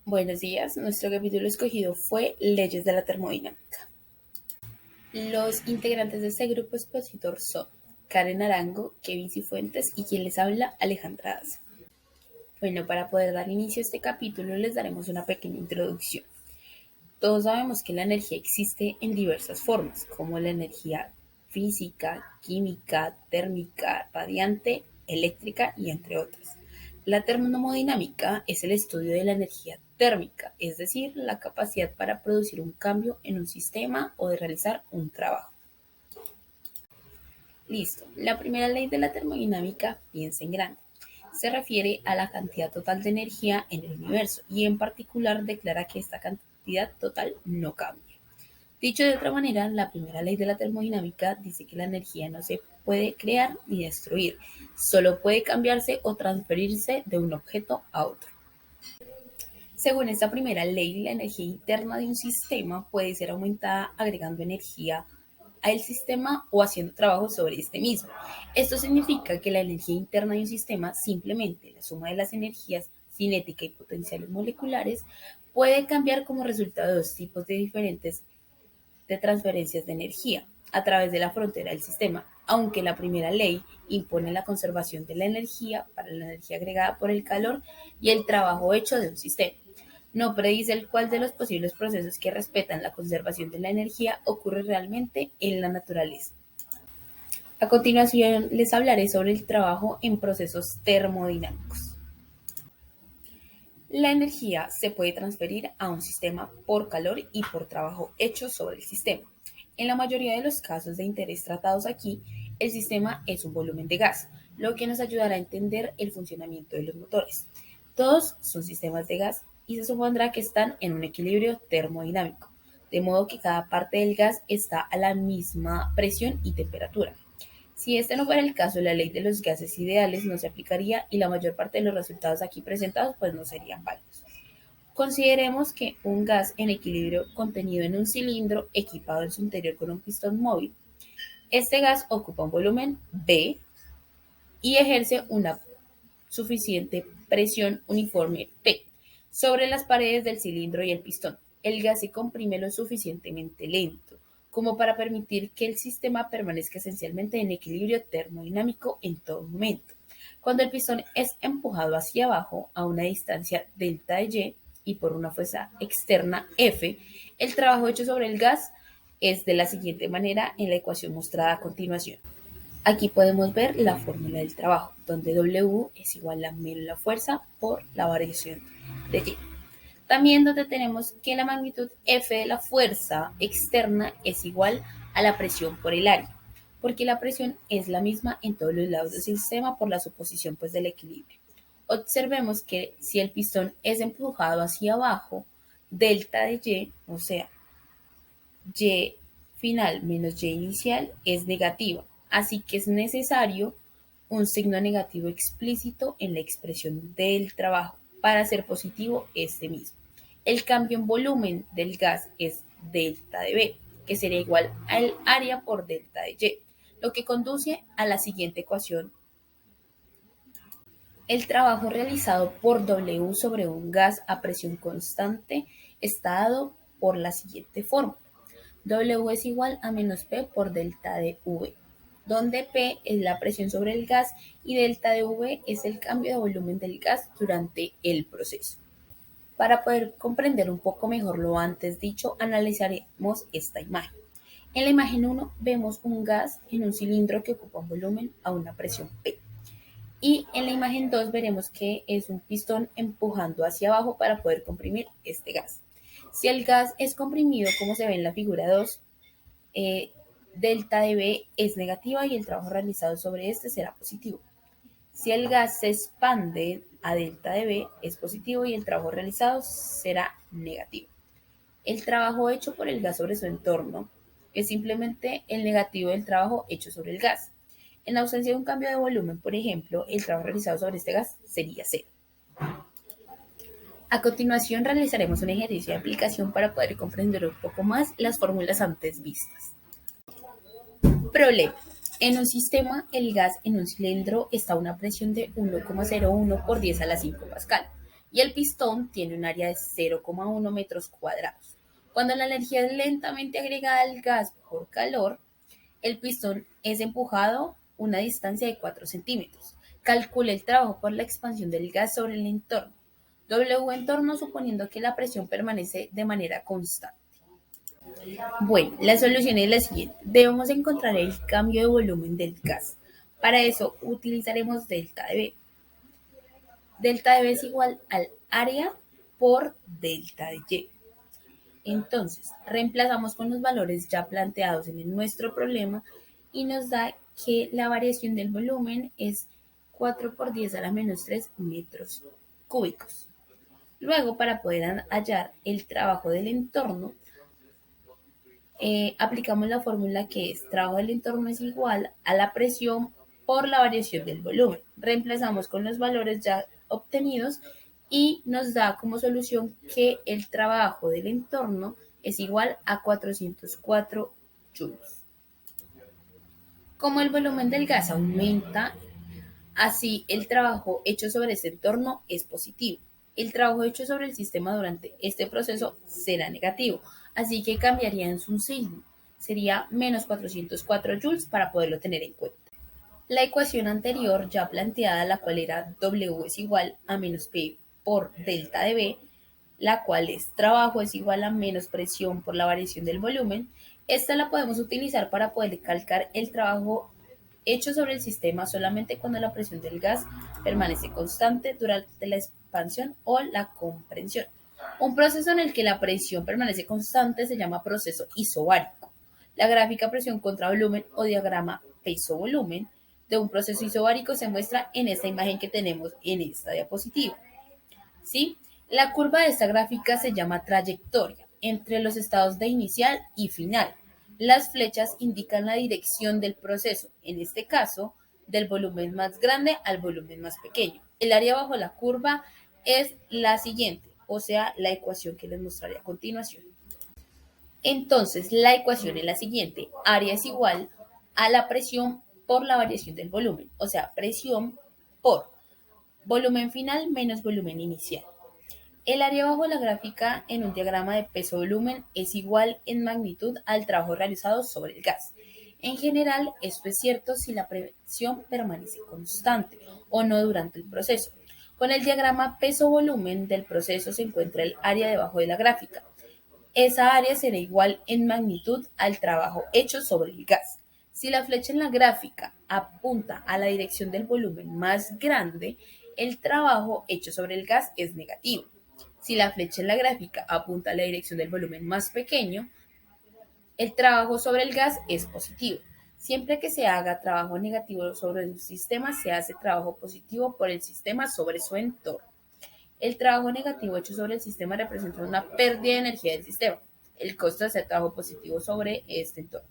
Buenos días, nuestro capítulo escogido fue Leyes de la termodinámica. Los integrantes de este grupo expositor son Karen Arango, Kevin Cifuentes y quien les habla, Alejandra Daza. Bueno, para poder dar inicio a este capítulo les daremos una pequeña introducción. Todos sabemos que la energía existe en diversas formas, como la energía física, química, térmica, radiante, eléctrica y entre otras. La termodinámica es el estudio de la energía térmica, es decir, la capacidad para producir un cambio en un sistema o de realizar un trabajo. Listo. La primera ley de la termodinámica, piensa en grande. Se refiere a la cantidad total de energía en el universo y en particular declara que esta cantidad total no cambia. Dicho de otra manera, la primera ley de la termodinámica dice que la energía no se puede crear ni destruir, solo puede cambiarse o transferirse de un objeto a otro. Según esta primera ley, la energía interna de un sistema puede ser aumentada agregando energía al sistema o haciendo trabajo sobre este mismo. Esto significa que la energía interna de un sistema, simplemente la suma de las energías cinética y potenciales moleculares, puede cambiar como resultado de dos tipos diferentes de transferencias de energía a través de la frontera del sistema, aunque la primera ley impone la conservación de la energía para la energía agregada por el calor y el trabajo hecho de un sistema. No predice el cuál de los posibles procesos que respetan la conservación de la energía ocurre realmente en la naturaleza. A continuación les hablaré sobre el trabajo en procesos termodinámicos. La energía se puede transferir a un sistema por calor y por trabajo hecho sobre el sistema. En la mayoría de los casos de interés tratados aquí, el sistema es un volumen de gas, lo que nos ayudará a entender el funcionamiento de los motores. Todos son sistemas de gas y se supondrá que están en un equilibrio termodinámico, de modo que cada parte del gas está a la misma presión y temperatura. Si este no fuera el caso, la ley de los gases ideales no se aplicaría y la mayor parte de los resultados aquí presentados pues no serían válidos. Consideremos que un gas en equilibrio contenido en un cilindro equipado en su interior con un pistón móvil. Este gas ocupa un volumen B y ejerce una suficiente presión uniforme P sobre las paredes del cilindro y el pistón. El gas se comprime lo suficientemente lento como para permitir que el sistema permanezca esencialmente en equilibrio termodinámico en todo momento. Cuando el pistón es empujado hacia abajo a una distancia delta de y por una fuerza externa F, el trabajo hecho sobre el gas es de la siguiente manera en la ecuación mostrada a continuación. Aquí podemos ver la fórmula del trabajo, donde W es igual a menos la fuerza por la variación de Y. También donde tenemos que la magnitud F de la fuerza externa es igual a la presión por el área, porque la presión es la misma en todos los lados del sistema por la suposición pues, del equilibrio. Observemos que si el pistón es empujado hacia abajo, delta de Y, o sea, Y final menos Y inicial, es negativa, así que es necesario un signo negativo explícito en la expresión del trabajo para hacer positivo este mismo. El cambio en volumen del gas es delta de B, que sería igual al área por delta de Y, lo que conduce a la siguiente ecuación. El trabajo realizado por W sobre un gas a presión constante está dado por la siguiente forma. W es igual a menos P por delta de V, donde P es la presión sobre el gas y delta de V es el cambio de volumen del gas durante el proceso. Para poder comprender un poco mejor lo antes dicho, analizaremos esta imagen. En la imagen 1 vemos un gas en un cilindro que ocupa un volumen a una presión P. Y en la imagen 2 veremos que es un pistón empujando hacia abajo para poder comprimir este gas. Si el gas es comprimido, como se ve en la figura 2, delta de B es negativa y el trabajo realizado sobre este será positivo. Si el gas se expande a delta de B es positivo y el trabajo realizado será negativo. El trabajo hecho por el gas sobre su entorno es simplemente el negativo del trabajo hecho sobre el gas. En ausencia de un cambio de volumen, por ejemplo, el trabajo realizado sobre este gas sería cero. A continuación realizaremos un ejercicio de aplicación para poder comprender un poco más las fórmulas antes vistas. Problema. En un sistema, el gas en un cilindro está a una presión de 1,01 por 10 a la 5 pascal, y el pistón tiene un área de 0,1 metros cuadrados. Cuando la energía es lentamente agregada al gas por calor, el pistón es empujado una distancia de 4 centímetros. Calcule el trabajo por la expansión del gas sobre el entorno. W entorno suponiendo que la presión permanece de manera constante. Bueno, la solución es la siguiente. Debemos encontrar el cambio de volumen del gas. Para eso utilizaremos delta de B. Delta de B es igual al área por delta de Y. Entonces, reemplazamos con los valores ya planteados en nuestro problema y nos da que la variación del volumen es 4 por 10 a la menos 3 metros cúbicos. Luego, para poder hallar el trabajo del entorno, aplicamos la fórmula que es trabajo del entorno es igual a la presión por la variación del volumen. Reemplazamos con los valores ya obtenidos y nos da como solución que el trabajo del entorno es igual a 404 joules. Como el volumen del gas aumenta, así el trabajo hecho sobre este entorno es positivo. El trabajo hecho sobre el sistema durante este proceso será negativo, así que cambiaría en su signo. Sería menos 404 joules para poderlo tener en cuenta. La ecuación anterior ya planteada, la cual era W es igual a menos P por delta de B, la cual es trabajo es igual a menos presión por la variación del volumen, esta la podemos utilizar para poder calcar el trabajo hecho sobre el sistema solamente cuando la presión del gas permanece constante durante la expansión o la comprensión. Un proceso en el que la presión permanece constante se llama proceso isobárico. La gráfica presión contra volumen o diagrama peso-volumen de un proceso isobárico se muestra en esta imagen que tenemos en esta diapositiva. ¿Sí? La curva de esta gráfica se llama trayectoria entre los estados de inicial y final. Las flechas indican la dirección del proceso, en este caso, del volumen más grande al volumen más pequeño. El área bajo la curva es la siguiente, o sea, la ecuación que les mostraré a continuación. Entonces, la ecuación es la siguiente. Área es igual a la presión por la variación del volumen, o sea, presión por volumen final menos volumen inicial. El área bajo la gráfica en un diagrama de peso-volumen es igual en magnitud al trabajo realizado sobre el gas. En general, esto es cierto si la presión permanece constante o no durante el proceso. Con el diagrama peso-volumen del proceso se encuentra el área debajo de la gráfica. Esa área será igual en magnitud al trabajo hecho sobre el gas. Si la flecha en la gráfica apunta a la dirección del volumen más grande, el trabajo hecho sobre el gas es negativo. Si la flecha en la gráfica apunta a la dirección del volumen más pequeño, el trabajo sobre el gas es positivo. Siempre que se haga trabajo negativo sobre un sistema, se hace trabajo positivo por el sistema sobre su entorno. El trabajo negativo hecho sobre el sistema representa una pérdida de energía del sistema. El costo de hacer trabajo positivo sobre este entorno.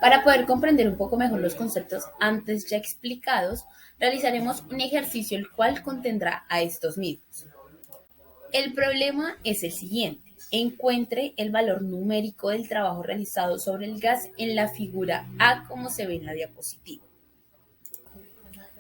Para poder comprender un poco mejor los conceptos antes ya explicados, realizaremos un ejercicio el cual contendrá a estos mismos. El problema es el siguiente. Encuentre el valor numérico del trabajo realizado sobre el gas en la figura A como se ve en la diapositiva.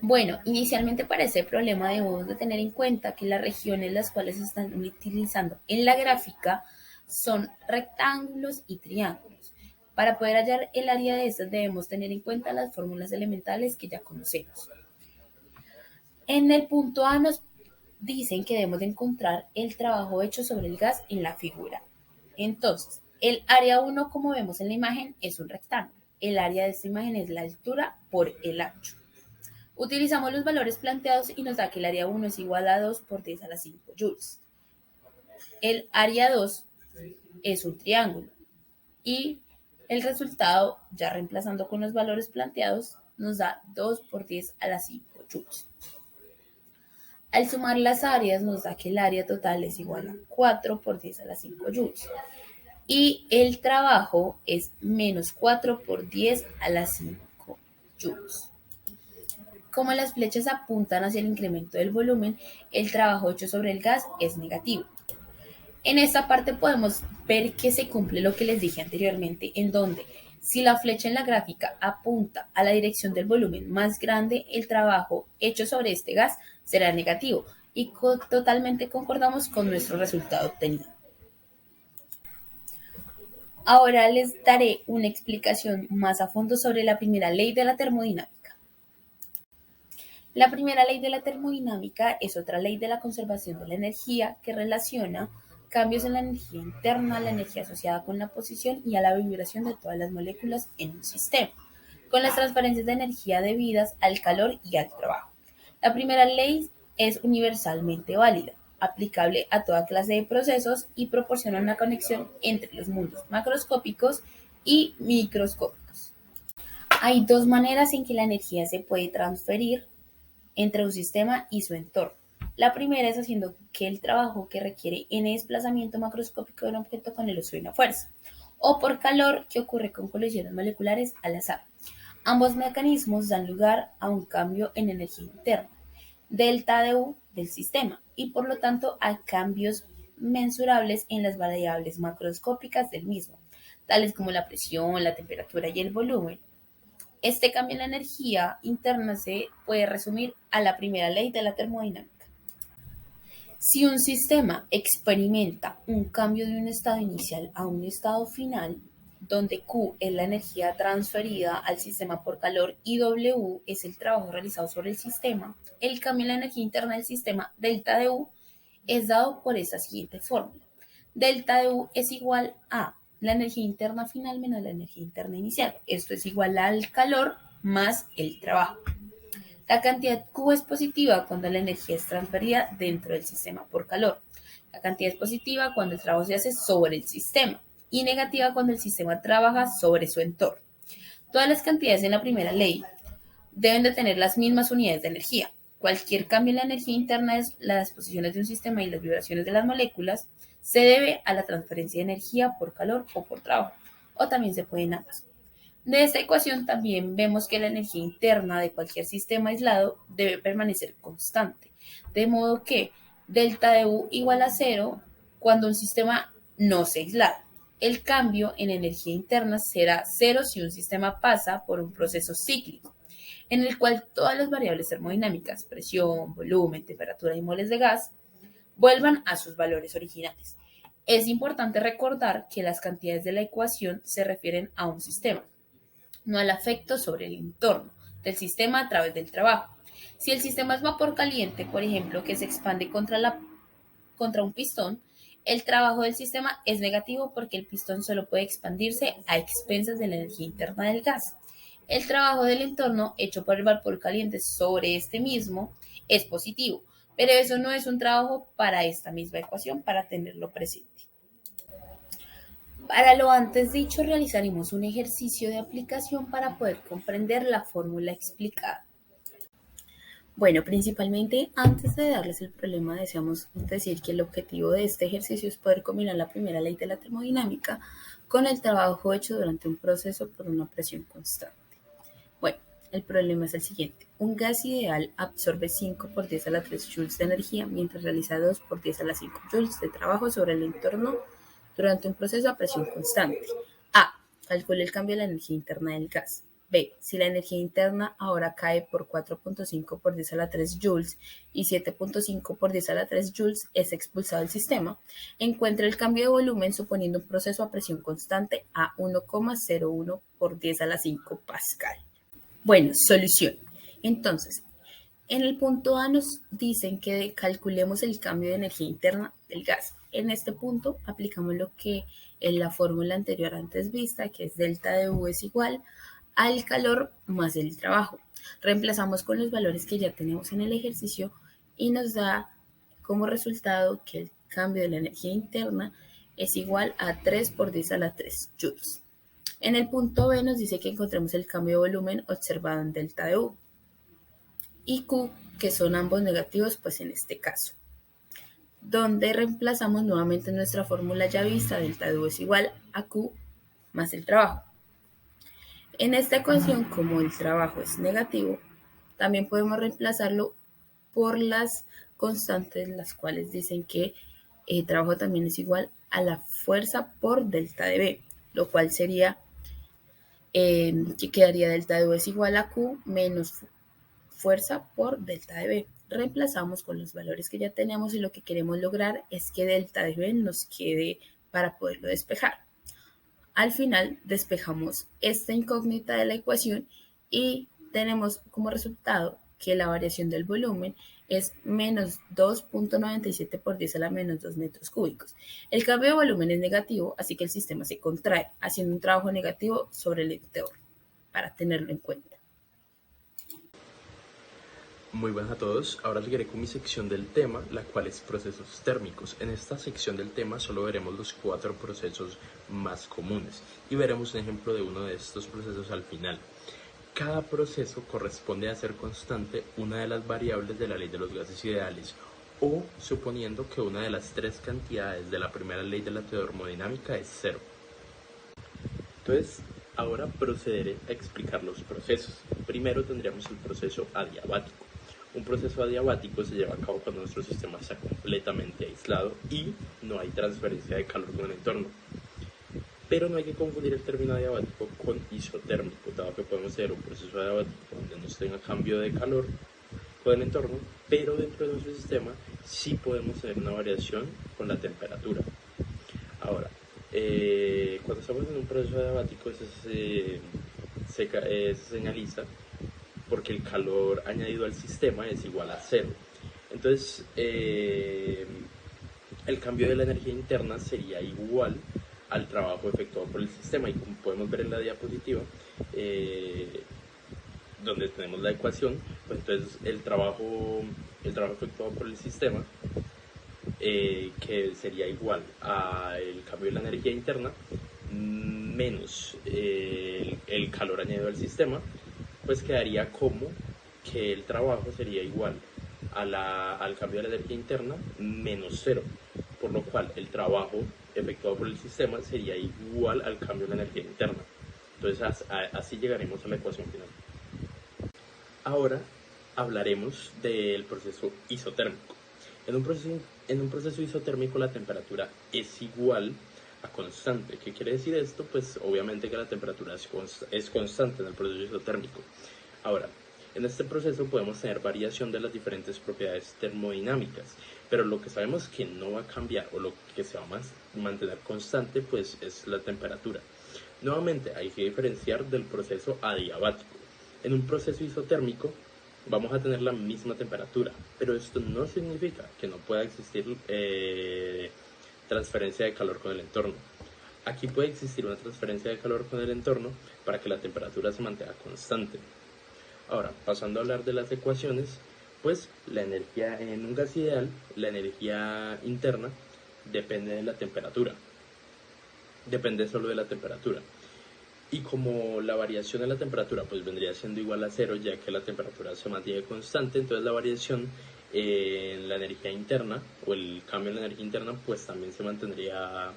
Bueno, inicialmente para este problema debemos de tener en cuenta que las regiones las cuales se están utilizando en la gráfica son rectángulos y triángulos. Para poder hallar el área de estas debemos tener en cuenta las fórmulas elementales que ya conocemos. En el punto A nos dicen que debemos de encontrar el trabajo hecho sobre el gas en la figura. Entonces, el área 1, como vemos en la imagen, es un rectángulo. El área de esta imagen es la altura por el ancho. Utilizamos los valores planteados y nos da que el área 1 es igual a 2 por 10 a la 5 joules. El área 2 es un triángulo y el resultado, ya reemplazando con los valores planteados, nos da 2 por 10 a la 5 joules. Al sumar las áreas nos da que el área total es igual a 4 por 10 a la 5 joules. Y el trabajo es menos 4 por 10 a la 5 joules. Como las flechas apuntan hacia el incremento del volumen, el trabajo hecho sobre el gas es negativo. En esta parte podemos ver que se cumple lo que les dije anteriormente, en donde si la flecha en la gráfica apunta a la dirección del volumen más grande, el trabajo hecho sobre este gas será negativo. y totalmente concordamos con nuestro resultado obtenido. Ahora les daré una explicación más a fondo sobre la primera ley de la termodinámica. La primera ley de la termodinámica es otra ley de la conservación de la energía que relaciona cambios en la energía interna, la energía asociada con la posición y a la vibración de todas las moléculas en un sistema, con las transferencias de energía debidas al calor y al trabajo. La primera ley es universalmente válida, aplicable a toda clase de procesos y proporciona una conexión entre los mundos macroscópicos y microscópicos. Hay dos maneras en que la energía se puede transferir entre un sistema y su entorno. La primera es haciendo que el trabajo que requiere n desplazamiento macroscópico de un objeto con el uso de una fuerza, o por calor que ocurre con colisiones moleculares al azar. Ambos mecanismos dan lugar a un cambio en energía interna, delta de U del sistema, y por lo tanto a cambios mensurables en las variables macroscópicas del mismo, tales como la presión, la temperatura y el volumen. Este cambio en la energía interna se puede resumir a la primera ley de la termodinámica. Si un sistema experimenta un cambio de un estado inicial a un estado final, donde Q es la energía transferida al sistema por calor y W es el trabajo realizado sobre el sistema, el cambio en la energía interna del sistema, delta de U, es dado por esta siguiente fórmula. Delta de U es igual a la energía interna final menos la energía interna inicial. Esto es igual al calor más el trabajo. La cantidad Q es positiva cuando la energía es transferida dentro del sistema por calor. La cantidad es positiva cuando el trabajo se hace sobre el sistema y negativa cuando el sistema trabaja sobre su entorno. Todas las cantidades en la primera ley deben de tener las mismas unidades de energía. Cualquier cambio en la energía interna de las posiciones de un sistema y las vibraciones de las moléculas se debe a la transferencia de energía por calor o por trabajo, o también se pueden ambas. De esta ecuación también vemos que la energía interna de cualquier sistema aislado debe permanecer constante, de modo que delta de U igual a cero cuando un sistema no se aislado. El cambio en energía interna será cero si un sistema pasa por un proceso cíclico, en el cual todas las variables termodinámicas, presión, volumen, temperatura y moles de gas, vuelvan a sus valores originales. Es importante recordar que las cantidades de la ecuación se refieren a un sistema, no al efecto sobre el entorno del sistema a través del trabajo. Si el sistema es vapor caliente, por ejemplo, que se expande contra un pistón, el trabajo del sistema es negativo porque el pistón solo puede expandirse a expensas de la energía interna del gas. El trabajo del entorno hecho por el vapor caliente sobre este mismo es positivo, pero eso no es un trabajo para esta misma ecuación, para tenerlo presente. Para lo antes dicho, realizaremos un ejercicio de aplicación para poder comprender la fórmula explicada. Bueno, principalmente antes de darles el problema, deseamos decir que el objetivo de este ejercicio es poder combinar la primera ley de la termodinámica con el trabajo hecho durante un proceso por una presión constante. Bueno, el problema es el siguiente. Un gas ideal absorbe 5 por 10 a la 3 joules de energía, mientras realiza 2 por 10 a la 5 joules de trabajo sobre el entorno durante un proceso a presión constante. A. Calcule el cambio de la energía interna del gas. B. Si la energía interna ahora cae por 4.5 por 10 a la 3 joules y 7.5 por 10 a la 3 joules es expulsado del sistema, encuentre el cambio de volumen suponiendo un proceso a presión constante a 1,01 por 10 a la 5 pascal. Bueno, solución. Entonces, en el punto A nos dicen que calculemos el cambio de energía interna del gas. En este punto aplicamos lo que en la fórmula anterior antes vista, que es delta de U es igual al calor más el trabajo. Reemplazamos con los valores que ya tenemos en el ejercicio y nos da como resultado que el cambio de la energía interna es igual a 3 por 10 a la 3 joules. En el punto B nos dice que encontremos el cambio de volumen observado en delta de U y Q, que son ambos negativos, pues en este caso, donde reemplazamos nuevamente nuestra fórmula ya vista, delta de U es igual a Q más el trabajo. En esta ecuación, como el trabajo es negativo, también podemos reemplazarlo por las constantes, las cuales dicen que el trabajo también es igual a la fuerza por delta de B, lo cual sería que quedaría delta de U es igual a Q menos fuerza por delta de B. reemplazamos con los valores que ya tenemos y lo que queremos lograr es que delta de B nos quede para poderlo despejar. Al final despejamos esta incógnita de la ecuación y tenemos como resultado que la variación del volumen es menos 2.97 por 10 a la menos 2 metros cúbicos. El cambio de volumen es negativo, así que el sistema se contrae, haciendo un trabajo negativo sobre el entorno, para tenerlo en cuenta. Muy buenas a todos, ahora seguiré con mi sección del tema, la cual es procesos térmicos. En esta sección del tema solo veremos los 4 procesos más comunes y veremos un ejemplo de uno de estos procesos al final. Cada proceso corresponde a hacer constante una de las variables de la ley de los gases ideales, o suponiendo que una de las 3 cantidades de la primera ley de la termodinámica es 0. Entonces, ahora procederé a explicar los procesos. Primero tendríamos el proceso adiabático. Un proceso adiabático se lleva a cabo cuando nuestro sistema está completamente aislado y no hay transferencia de calor con el entorno. Pero no hay que confundir el término adiabático con isotérmico, dado que podemos tener un proceso adiabático donde no se tenga cambio de calor con el entorno, pero dentro de nuestro sistema sí podemos tener una variación con la temperatura. Ahora, cuando estamos en un proceso adiabático se señaliza porque el calor añadido al sistema es igual a 0. Entonces, el cambio de la energía interna sería igual al trabajo efectuado por el sistema, y como podemos ver en la diapositiva, donde tenemos la ecuación, pues entonces el trabajo efectuado por el sistema, que sería igual al cambio de la energía interna menos el calor añadido al sistema, pues quedaría como que el trabajo sería igual al cambio de la energía interna menos 0, por lo cual el trabajo efectuado por el sistema sería igual al cambio de la energía interna. Entonces así llegaremos a la ecuación final. Ahora hablaremos del proceso isotérmico. En un proceso isotérmico la temperatura es igual a constante. ¿Qué quiere decir esto? Pues obviamente que la temperatura es constante en el proceso isotérmico. Ahora, en este proceso podemos tener variación de las diferentes propiedades termodinámicas, pero lo que sabemos que no va a cambiar o lo que se va a mantener constante pues es la temperatura. Nuevamente hay que diferenciar del proceso adiabático. En un proceso isotérmico vamos a tener la misma temperatura, pero esto no significa que no pueda existir transferencia de calor con el entorno. Aquí puede existir una transferencia de calor con el entorno para que la temperatura se mantenga constante. Ahora, pasando a hablar de las ecuaciones, pues la energía en un gas ideal, la energía interna depende de la temperatura. Depende solo de la temperatura. Y como la variación de la temperatura pues vendría siendo igual a 0, ya que la temperatura se mantiene constante, entonces la variación en la energía interna o el cambio en la energía interna pues también sería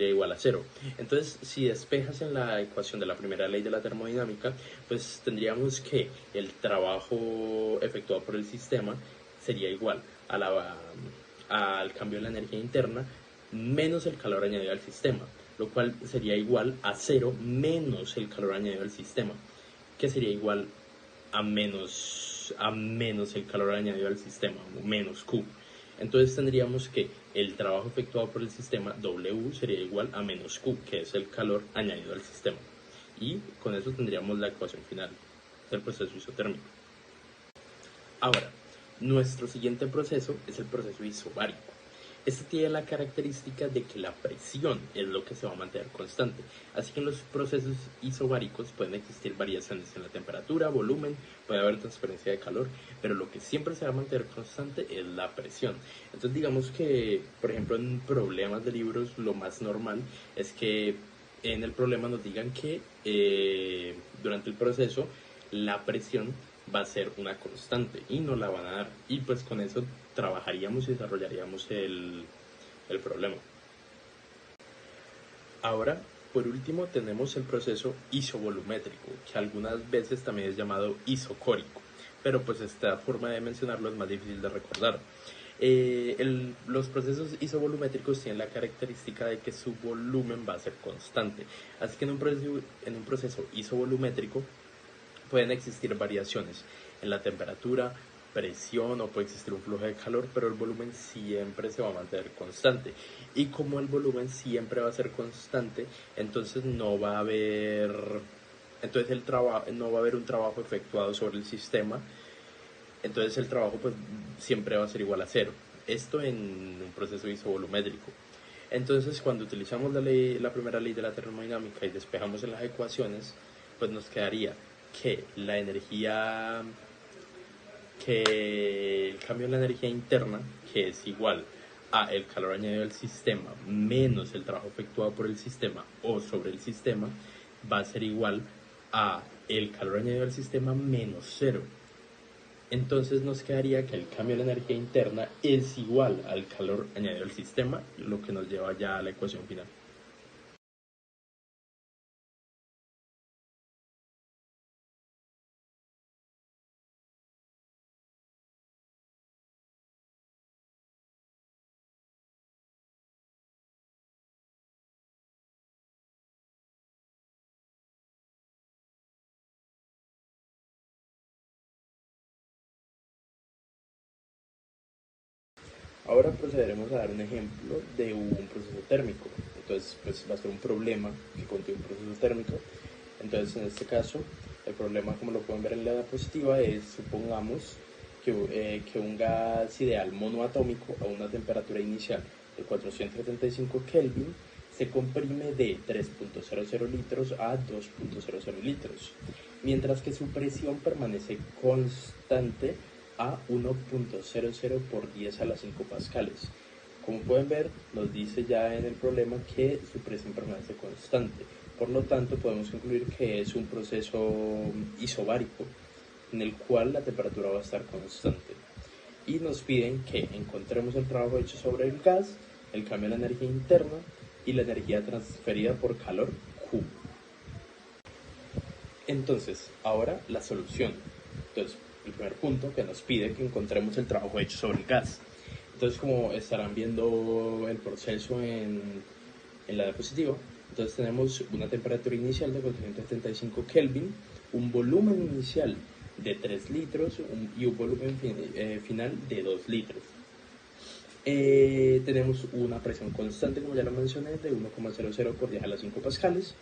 igual a 0. Entonces, si despejas en la ecuación de la primera ley de la termodinámica, pues tendríamos que el trabajo efectuado por el sistema sería igual al cambio de la energía interna menos el calor añadido al sistema, lo cual sería igual a 0 menos el calor añadido al sistema, que sería igual a menos el calor añadido al sistema, menos Q. Entonces tendríamos que el trabajo efectuado por el sistema W sería igual a menos Q, que es el calor añadido al sistema. Y con eso tendríamos la ecuación final del proceso isotérmico. Ahora, nuestro siguiente proceso es el proceso isobárico. Este tiene la característica de que la presión es lo que se va a mantener constante. Así que en los procesos isobáricos pueden existir variaciones en la temperatura, volumen, puede haber transferencia de calor, pero lo que siempre se va a mantener constante es la presión. Entonces digamos que, por ejemplo, en problemas de libros lo más normal es que en el problema nos digan que durante el proceso la presión va a ser una constante y no la van a dar, y pues con eso trabajaríamos y desarrollaríamos el problema. Ahora, por último, tenemos el proceso isovolumétrico, que algunas veces también es llamado isocórico, pero pues esta forma de mencionarlo es más difícil de recordar. Los procesos isovolumétricos tienen la característica de que su volumen va a ser constante, así que en un proceso isovolumétrico pueden existir variaciones en la temperatura, presión o puede existir un flujo de calor, pero el volumen siempre se va a mantener constante. Y como el volumen siempre va a ser constante, entonces no va a haber, no va a haber un trabajo efectuado sobre el sistema, entonces el trabajo pues siempre va a ser igual a cero. Esto en un proceso isovolumétrico. Entonces, cuando utilizamos la primera ley de la termodinámica y despejamos en las ecuaciones, pues nos quedaría que la energía, que el cambio en la energía interna, que es igual a el calor añadido al sistema menos el trabajo efectuado por el sistema o sobre el sistema, va a ser igual a el calor añadido al sistema menos cero. Entonces nos quedaría que el cambio de la energía interna es igual al calor añadido al sistema, lo que nos lleva ya a la ecuación final. Ahora procederemos a dar un ejemplo de un proceso térmico. Entonces, pues va a ser un problema que contiene un proceso térmico. Entonces, en este caso, el problema, como lo pueden ver en la diapositiva, es, supongamos, que un gas ideal monoatómico a una temperatura inicial de 475 Kelvin se comprime de 3.00 litros a 2.00 litros, mientras que su presión permanece constante a 1.00 por 10 a la 5 pascales. Como pueden ver, nos dice ya en el problema que su presión permanece constante. Por lo tanto, podemos concluir que es un proceso isobárico en el cual la temperatura va a estar constante. Y nos piden que encontremos el trabajo hecho sobre el gas, el cambio de la energía interna y la energía transferida por calor Q. Entonces, ahora la solución. Entonces, el primer punto que nos pide que encontremos el trabajo hecho sobre el gas. Entonces, como estarán viendo el proceso en la diapositiva, entonces tenemos una temperatura inicial de 475 Kelvin, un volumen inicial de 3 litros y un volumen final de 2 litros. Tenemos una presión constante, como ya lo mencioné, de 1,00 por 10 a la 5 pascales.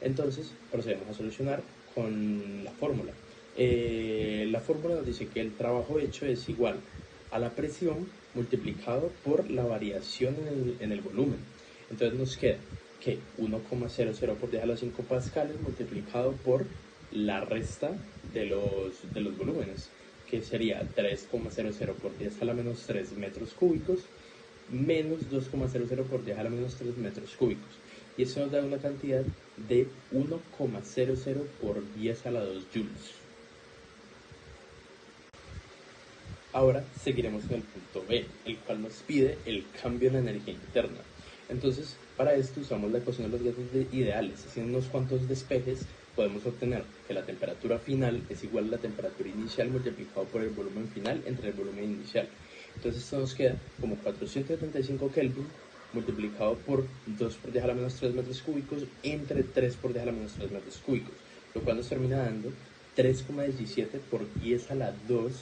Entonces procedemos a solucionar con la fórmula. La fórmula nos dice que el trabajo hecho es igual a la presión multiplicado por la variación en el volumen. Entonces nos queda que 1,00 por 10 a la 5 pascales multiplicado por la resta de los volúmenes, que sería 3,00 por 10 a la menos 3 metros cúbicos menos 2,00 por 10 a la menos 3 metros cúbicos. Y eso nos da una cantidad de 1,00 por 10 a la 2 joules. Ahora seguiremos en el punto B, el cual nos pide el cambio en la energía interna. Entonces, para esto usamos la ecuación de los gases ideales. Haciendo unos cuantos despejes, podemos obtener que la temperatura final es igual a la temperatura inicial multiplicado por el volumen final entre el volumen inicial. Entonces, esto nos queda como 475 Kelvin multiplicado por 2 por 10 a la menos 3 metros cúbicos entre 3 por 10 a la menos 3 metros cúbicos, lo cual nos termina dando 3,17 por 10 a la 2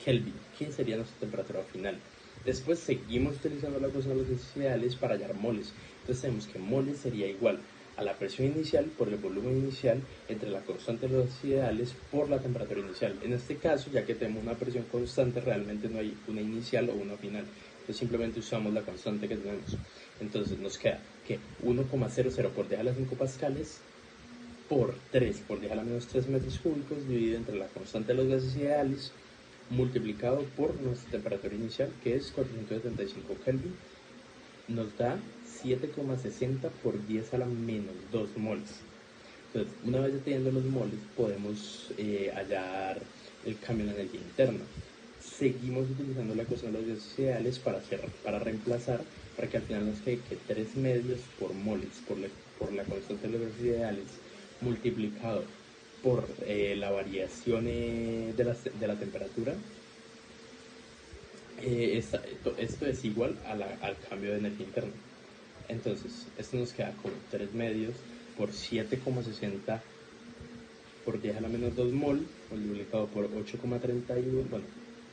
Kelvin, que sería nuestra temperatura final. Después seguimos utilizando la ecuación de los gases ideales para hallar moles. Entonces tenemos que moles sería igual a la presión inicial por el volumen inicial entre la constante de los gases ideales por la temperatura inicial. En este caso, ya que tenemos una presión constante, realmente no hay una inicial o una final. Entonces simplemente usamos la constante que tenemos. Entonces nos queda que 1,00 por 10 a la 5 pascales por 3 por 10 a la menos 3 metros cúbicos dividido entre la constante de los gases ideales multiplicado por nuestra temperatura inicial, que es 475 Kelvin, nos da 7,60 por 10 a la menos 2 moles. Entonces, una vez teniendo los moles, podemos hallar el cambio en la energía interna. Seguimos utilizando la ecuación de los gases ideales para reemplazar, para que al final nos quede que 3 medios por moles, por la constante de los gases ideales, multiplicado por la variación de la temperatura, esto es igual al cambio de energía interna. Entonces, esto nos queda como 3 medios por 7,60 por 10 a la menos 2 mol, multiplicado por 8,31, bueno,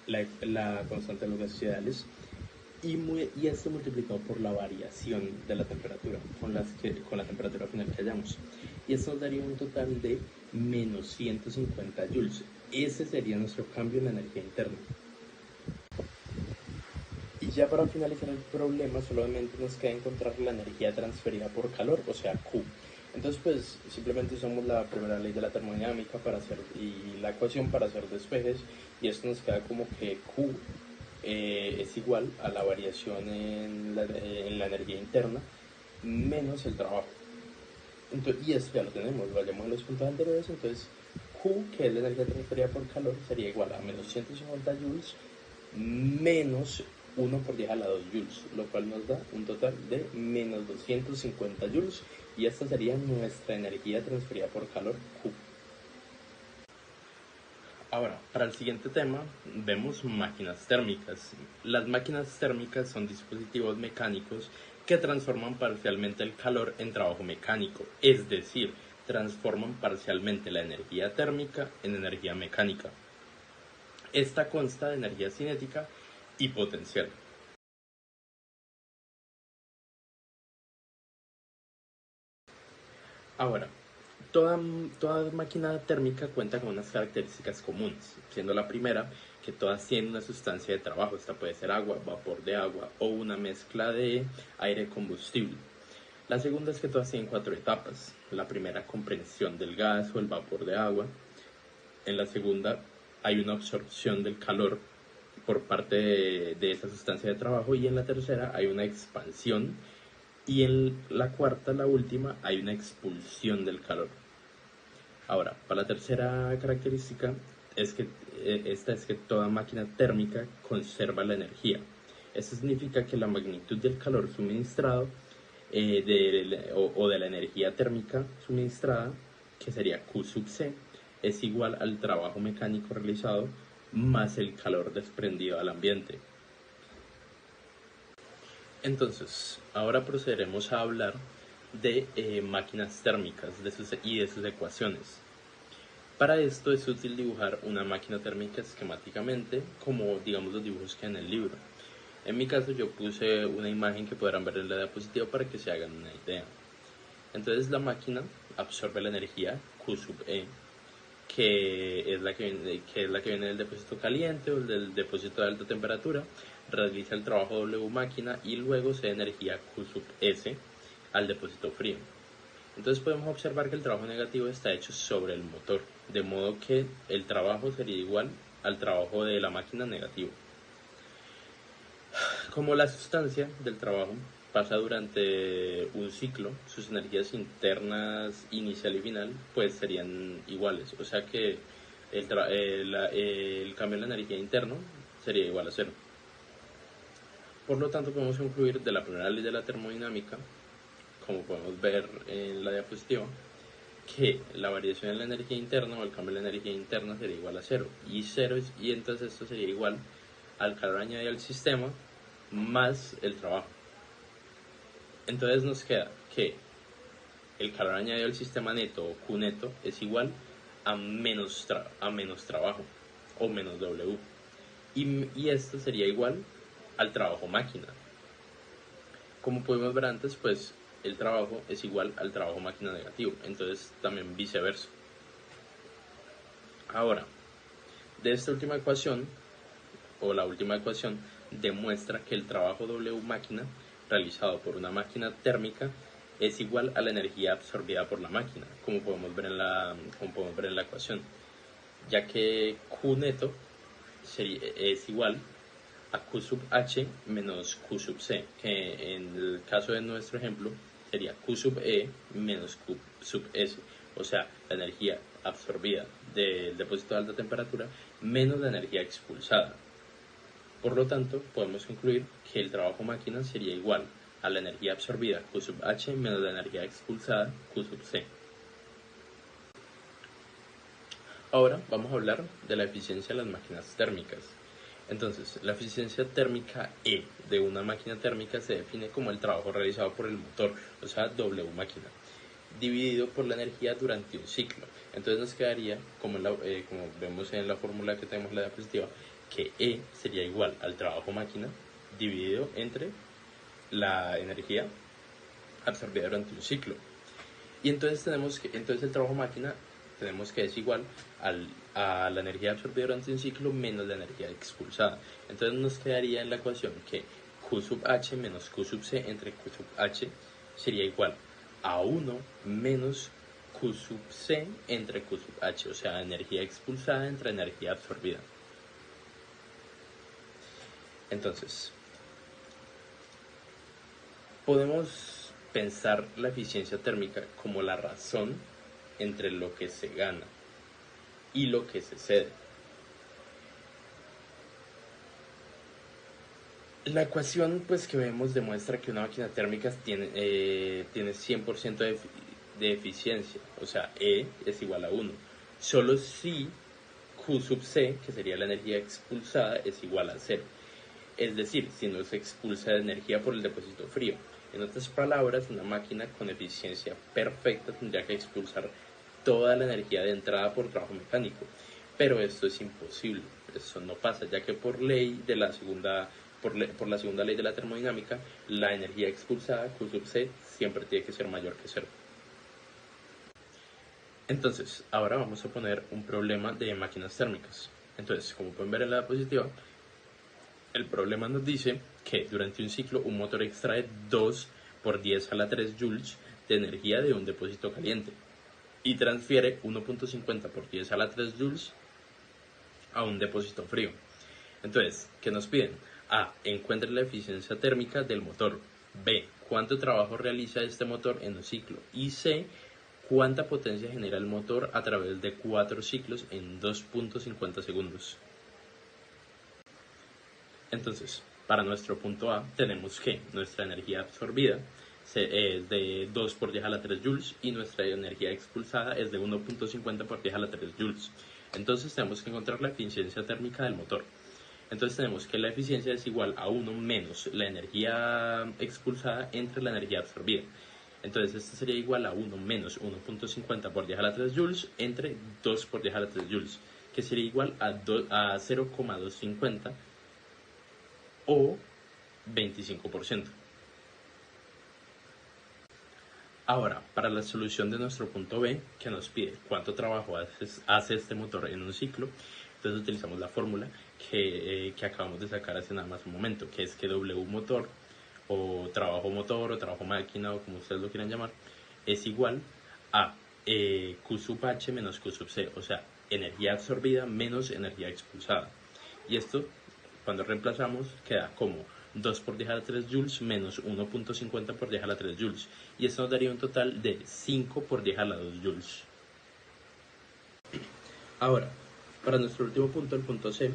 la constante de los gases ideales y esto multiplicado por la variación de la temperatura con la temperatura final que hayamos. Y esto nos daría un total de menos 150 joules. Ese sería nuestro cambio en la energía interna. Y ya para finalizar el problema, solamente nos queda encontrar la energía transferida por calor, o sea, Q. Entonces, pues, simplemente usamos la primera ley de la termodinámica y la ecuación para hacer despejes, y esto nos queda como que Q es igual a la variación en la energía interna menos el trabajo. Entonces, y esto ya lo tenemos, vayamos a los puntos anteriores. Entonces, Q, que es la energía transferida por calor, sería igual a menos 150 joules menos 1 por 10 a la 2 joules, lo cual nos da un total de menos 250 joules, y esta sería nuestra energía transferida por calor Q. Ahora, para el siguiente tema, vemos máquinas térmicas. Las máquinas térmicas son dispositivos mecánicos que transforman parcialmente el calor en trabajo mecánico, es decir, transforman parcialmente la energía térmica en energía mecánica. Esta consta de energía cinética y potencial. Ahora, toda máquina térmica cuenta con unas características comunes, siendo la primera que todas tienen una sustancia de trabajo. Esta puede ser agua, vapor de agua o una mezcla de aire combustible. La segunda es que todas tienen 4 etapas. La primera, comprensión del gas o el vapor de agua. En la segunda hay una absorción del calor por parte de esa sustancia de trabajo, y en la tercera hay una expansión, y en la cuarta, la última, hay una expulsión del calor. Ahora, para la tercera característica esta es que toda máquina térmica conserva la energía. Esto significa que la magnitud del calor suministrado o de la energía térmica suministrada, que sería Q sub C, es igual al trabajo mecánico realizado más el calor desprendido al ambiente. Entonces, ahora procederemos a hablar de máquinas térmicas y de sus ecuaciones. Para esto es útil dibujar una máquina térmica esquemáticamente, como digamos los dibujos que hay en el libro. En mi caso yo puse una imagen que podrán ver en la diapositiva para que se hagan una idea. Entonces la máquina absorbe la energía Q sub E, que es la que viene del depósito caliente o del depósito de alta temperatura, realiza el trabajo W máquina y luego se da energía Q sub S al depósito frío. Entonces podemos observar que el trabajo negativo está hecho sobre el motor, de modo que el trabajo sería igual al trabajo de la máquina negativo. Como la sustancia del trabajo pasa durante un ciclo, sus energías internas inicial y final pues serían iguales, o sea que el cambio en la energía interna sería igual a cero. Por lo tanto podemos concluir de la primera ley de la termodinámica, como podemos ver en la diapositiva, que la variación en la energía interna o el cambio en la energía interna sería igual a cero, y entonces esto sería igual al calor añadido al sistema más el trabajo. Entonces nos queda que el calor añadido al sistema neto o Q neto es igual a menos trabajo o menos W, y esto sería igual al trabajo máquina. Como pudimos ver antes, pues el trabajo es igual al trabajo máquina negativo, entonces también viceversa. Ahora, de esta última ecuación, o la última ecuación, demuestra que el trabajo W máquina realizado por una máquina térmica es igual a la energía absorbida por la máquina, como podemos ver en la ecuación, ya que Q neto es igual a Q sub H menos Q sub C, que en el caso de nuestro ejemplo sería Q sub E menos Q sub S, o sea, la energía absorbida del depósito de alta temperatura menos la energía expulsada. Por lo tanto, podemos concluir que el trabajo máquina sería igual a la energía absorbida Q sub H menos la energía expulsada Q sub C. Ahora vamos a hablar de la eficiencia de las máquinas térmicas. Entonces, la eficiencia térmica E de una máquina térmica se define como el trabajo realizado por el motor, o sea, W máquina, dividido por la energía durante un ciclo. Entonces nos quedaría, como vemos en la fórmula que tenemos en la diapositiva, que E sería igual al trabajo máquina dividido entre la energía absorbida durante un ciclo. Y entonces el trabajo máquina tenemos que es igual a la energía absorbida durante un ciclo menos la energía expulsada. Entonces nos quedaría en la ecuación que Q sub H menos Q sub C entre Q sub H sería igual a 1 menos Q sub C entre Q sub H, o sea, energía expulsada entre energía absorbida. Entonces, podemos pensar la eficiencia térmica como la razón entre lo que se gana y lo que se cede. La ecuación pues que vemos demuestra que una máquina térmica tiene 100% de eficiencia, o sea, E es igual a 1. Solo si Q sub C, que sería la energía expulsada, es igual a 0. Es decir, si no se expulsa energía por el depósito frío. En otras palabras, una máquina con eficiencia perfecta tendría que expulsar toda la energía de entrada por trabajo mecánico. Pero esto es imposible, eso no pasa, ya que por ley de la segunda por la segunda ley de la termodinámica, la energía expulsada, Q sub C, siempre tiene que ser mayor que 0. Entonces, ahora vamos a poner un problema de máquinas térmicas. Entonces, como pueden ver en la diapositiva, el problema nos dice que durante un ciclo un motor extrae 2 por 10 a la 3 joules de energía de un depósito caliente y transfiere 1.50 por 10 a la 3 joules a un depósito frío. Entonces, ¿qué nos piden? A. Encuentre la eficiencia térmica del motor. B. ¿Cuánto trabajo realiza este motor en un ciclo? Y C. ¿Cuánta potencia genera el motor a través de 4 ciclos en 2.50 segundos? Entonces, para nuestro punto A, tenemos que nuestra energía absorbida es de 2 por 10 a la 3 joules y nuestra energía expulsada es de 1.50 por 10 a la 3 joules. Entonces, tenemos que encontrar la eficiencia térmica del motor. Entonces tenemos que la eficiencia es igual a 1 menos la energía expulsada entre la energía absorbida. Entonces esto sería igual a 1 menos 1.50 por 10 a la 3 joules entre 2 por 10 a la 3 joules, que sería igual a 0,250 o 25%. Ahora, para la solución de nuestro punto B, que nos pide cuánto trabajo hace este motor en un ciclo, entonces utilizamos la fórmula que acabamos de sacar hace nada más un momento, que es que W motor o trabajo máquina o como ustedes lo quieran llamar, es igual a Q sub H menos Q sub C, o sea, energía absorbida menos energía expulsada. Y esto, cuando reemplazamos, queda como 2 por 10 a la 3 joules menos 1.50 por 10 a la 3 joules. Y esto nos daría un total de 5 por 10 a la 2 joules. Ahora, para nuestro último punto, el punto C,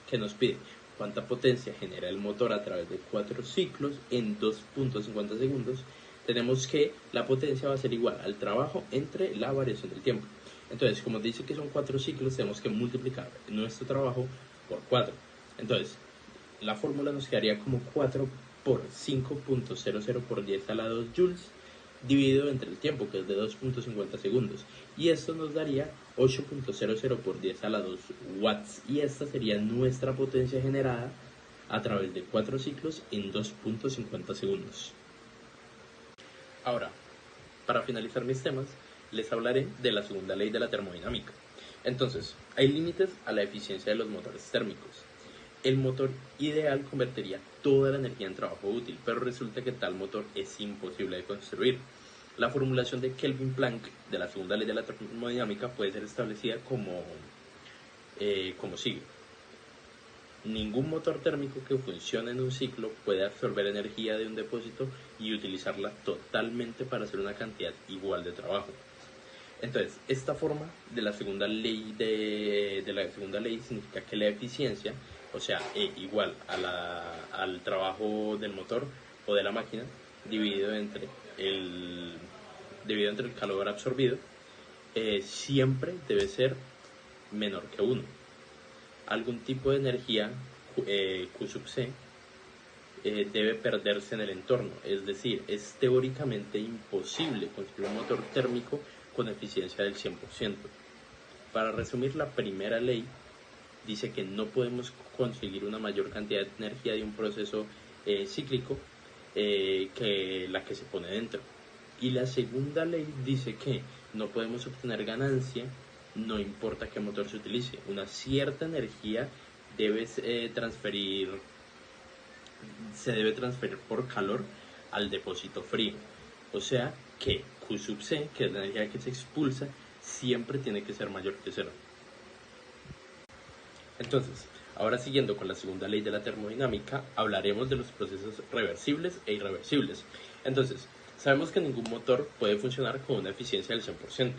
que nos pide cuánta potencia genera el motor a través de 4 ciclos en 2.50 segundos, tenemos que la potencia va a ser igual al trabajo entre la variación del tiempo. Entonces, como dice que son 4 ciclos, tenemos que multiplicar nuestro trabajo por 4. Entonces, la fórmula nos quedaría como 4 por 5.00 por 10 a la 2 joules dividido entre el tiempo, que es de 2.50 segundos. Y esto nos daría 8.00 por 10 a la 2 watts. Y esta sería nuestra potencia generada a través de 4 ciclos en 2.50 segundos. Ahora, para finalizar mis temas, les hablaré de la segunda ley de la termodinámica. Entonces, hay límites a la eficiencia de los motores térmicos. El motor ideal convertiría toda la energía en trabajo útil, pero resulta que tal motor es imposible de construir. La formulación de Kelvin Planck de la segunda ley de la termodinámica puede ser establecida como sigue. Ningún motor térmico que funcione en un ciclo puede absorber energía de un depósito y utilizarla totalmente para hacer una cantidad igual de trabajo. Entonces, esta forma de la segunda ley significa que la eficiencia, o sea, E igual al trabajo del motor o de la máquina, dividido entre el calor absorbido, siempre debe ser menor que 1. Algún tipo de energía, Q sub C, debe perderse en el entorno, es decir, es teóricamente imposible construir un motor térmico con eficiencia del 100%. Para resumir la primera ley, dice que no podemos conseguir una mayor cantidad de energía de un proceso cíclico que la que se pone dentro. Y la segunda ley dice que no podemos obtener ganancia, no importa qué motor se utilice. Una cierta energía se debe transferir por calor al depósito frío. O sea que Q sub C, que es la energía que se expulsa, siempre tiene que ser mayor que cero. Entonces, ahora siguiendo con la segunda ley de la termodinámica, hablaremos de los procesos reversibles e irreversibles. Entonces, sabemos que ningún motor puede funcionar con una eficiencia del 100%,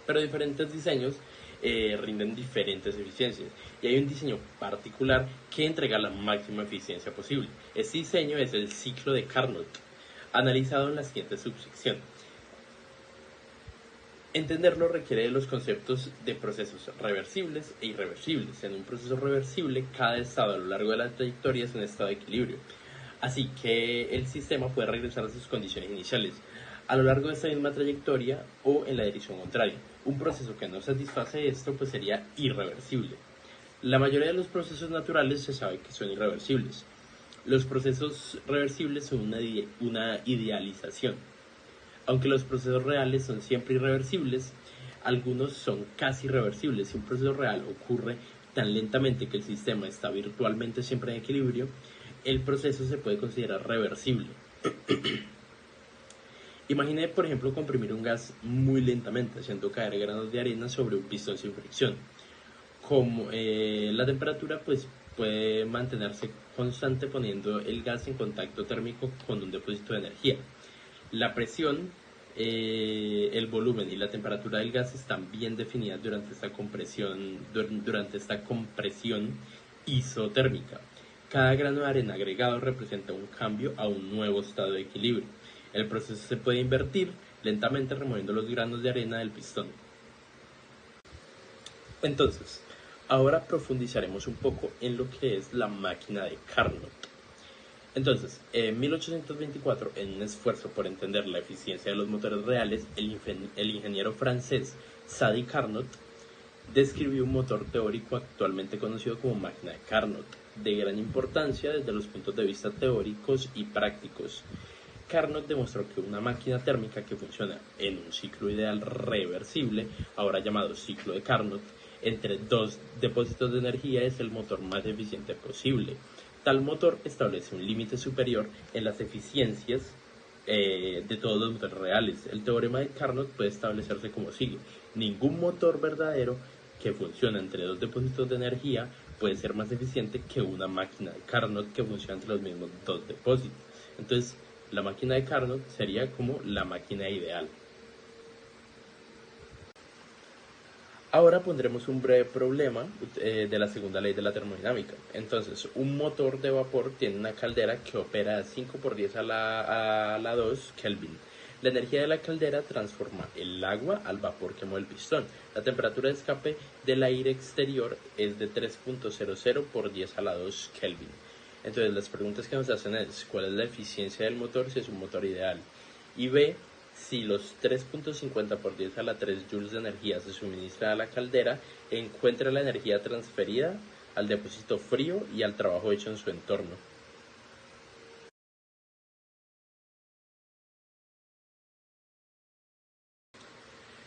pero diferentes diseños rinden diferentes eficiencias y hay un diseño particular que entrega la máxima eficiencia posible. Este diseño es el ciclo de Carnot, analizado en la siguiente subsección. Entenderlo requiere de los conceptos de procesos reversibles e irreversibles. En un proceso reversible, cada estado a lo largo de la trayectoria es un estado de equilibrio, así que el sistema puede regresar a sus condiciones iniciales a lo largo de esta misma trayectoria o en la dirección contraria. Un proceso que no satisface esto pues sería irreversible. La mayoría de los procesos naturales se sabe que son irreversibles. Los procesos reversibles son una idealización. Aunque los procesos reales son siempre irreversibles, algunos son casi irreversibles. Si un proceso real ocurre tan lentamente que el sistema está virtualmente siempre en equilibrio, el proceso se puede considerar reversible. Imagine, por ejemplo, comprimir un gas muy lentamente, haciendo caer granos de arena sobre un pistón sin fricción. Como la temperatura pues, puede mantenerse constante poniendo el gas en contacto térmico con un depósito de energía. La presión, el volumen y la temperatura del gas están bien definidas durante esta compresión isotérmica. Cada grano de arena agregado representa un cambio a un nuevo estado de equilibrio. El proceso se puede invertir lentamente removiendo los granos de arena del pistón. Entonces, ahora profundizaremos un poco en lo que es la máquina de Carnot. Entonces, en 1824, en un esfuerzo por entender la eficiencia de los motores reales, el ingeniero francés Sadi Carnot describió un motor teórico actualmente conocido como máquina de Carnot, de gran importancia desde los puntos de vista teóricos y prácticos. Carnot demostró que una máquina térmica que funciona en un ciclo ideal reversible, ahora llamado ciclo de Carnot, entre dos depósitos de energía es el motor más eficiente posible. Tal motor establece un límite superior en las eficiencias de todos los motores reales. El teorema de Carnot puede establecerse como sigue: ningún motor verdadero que funciona entre dos depósitos de energía puede ser más eficiente que una máquina de Carnot que funciona entre los mismos dos depósitos. Entonces, la máquina de Carnot sería como la máquina ideal. Ahora pondremos un breve problema de la segunda ley de la termodinámica. Entonces, un motor de vapor tiene una caldera que opera a 5 por 10 a la 2 Kelvin. La energía de la caldera transforma el agua al vapor que mueve el pistón. La temperatura de escape del aire exterior es de 3.00 por 10 a la 2 Kelvin. Entonces, las preguntas que nos hacen es: ¿cuál es la eficiencia del motor si es un motor ideal? Y B, si los 3.50 por 10 a la 3 joules de energía se suministra a la caldera, encuentra la energía transferida al depósito frío y al trabajo hecho en su entorno.